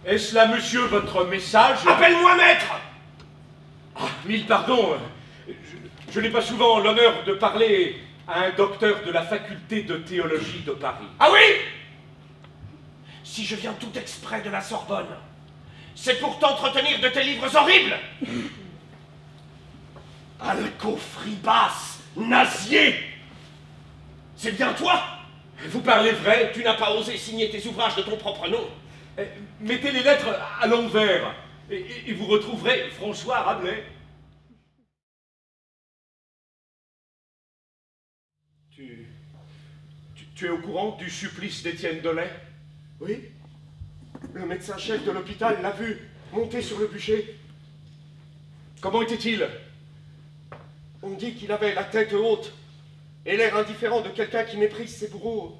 Est-ce là, monsieur, votre message? Appelle-moi maître! Ah, mille pardons. Je n'ai pas souvent l'honneur de parler à un docteur de la faculté de théologie de Paris. Ah oui? Si je viens tout exprès de la Sorbonne, c'est pour t'entretenir de tes livres horribles. Alcofribas, Nazier! C'est bien toi? Vous parlez vrai? Tu n'as pas osé signer tes ouvrages de ton propre nom. Mettez les lettres à l'envers et vous retrouverez François Rabelais. Tu es au courant du supplice d'Étienne Dolay? Oui. Le médecin-chef de l'hôpital l'a vu monter sur le bûcher. Comment était-il? On dit qu'il avait la tête haute et l'air indifférent de quelqu'un qui méprise ses bourreaux.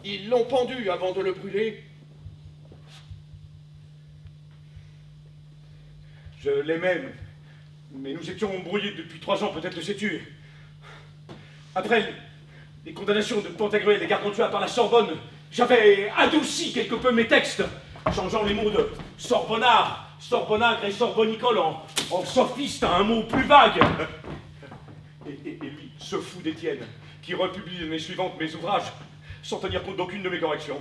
Ils l'ont pendu avant de le brûler. Je l'aimais, mais nous étions embrouillés depuis 3 ans, peut-être le sais-tu. Après les condamnations de Pantagruel et Gargantua par la Sorbonne, j'avais adouci quelque peu mes textes, changeant les mots de sorbonnard, sorbonnagre et sorbonicole en sophiste à un mot plus vague. Et lui, ce fou d'Étienne, qui republie l'année suivante mes ouvrages, sans tenir compte d'aucune de mes corrections.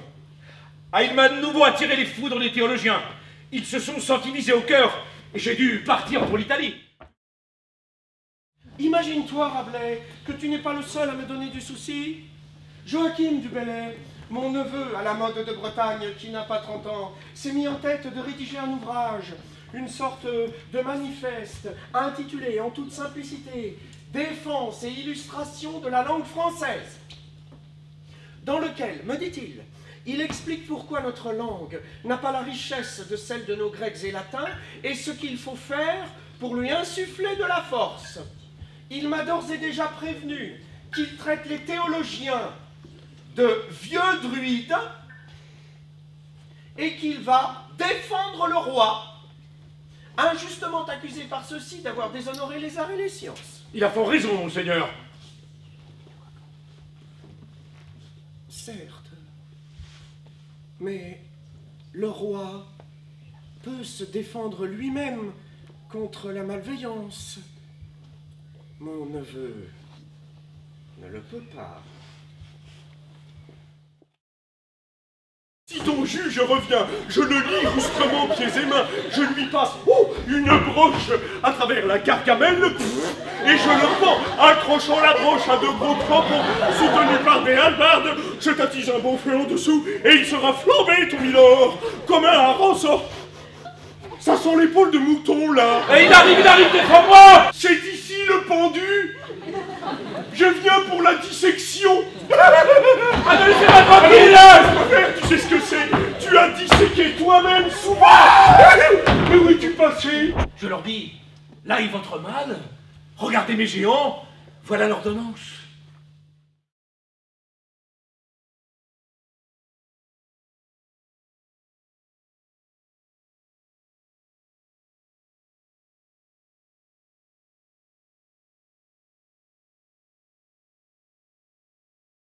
Ah, il m'a de nouveau attiré les foudres des théologiens. Ils se sont sentis visés au cœur, et j'ai dû partir pour l'Italie. Imagine-toi, Rabelais, que tu n'es pas le seul à me donner du souci. Joachim du Bellay, mon neveu à la mode de Bretagne, qui n'a pas 30 ans, s'est mis en tête de rédiger un ouvrage, une sorte de manifeste, intitulé en toute simplicité « Défense et illustration de la langue française », dans lequel, me dit-il, il explique pourquoi notre langue n'a pas la richesse de celle de nos Grecs et Latins et ce qu'il faut faire pour lui insuffler de la force. Il m'a d'ores et déjà prévenu qu'il traite les théologiens de vieux druides et qu'il va défendre le roi, injustement accusé par ceux-ci d'avoir déshonoré les arts et les sciences. Il a fort raison, monseigneur. Certes, mais le roi peut se défendre lui-même contre la malveillance. Mon neveu ne le peut pas. Si ton juge revient, je le lie roustrement pieds et mains, je lui passe une broche à travers la gargamelle, et je le pends, accrochant la broche à 2 gros crampons, soutenus par des hallebardes, je t'attise un bon feu en dessous, et il sera flambé, ton milord, comme un hareng. Ça sent l'épaule de mouton, là. Et il arrive, défends-moi. C'est ici le pendu. Je viens pour la dissection. Allez, c'est ma tranquille. Tu sais ce que c'est? Tu as disséqué toi-même souvent. Mais où es-tu passé? Je leur dis, là est votre mal, regardez mes géants, voilà l'ordonnance.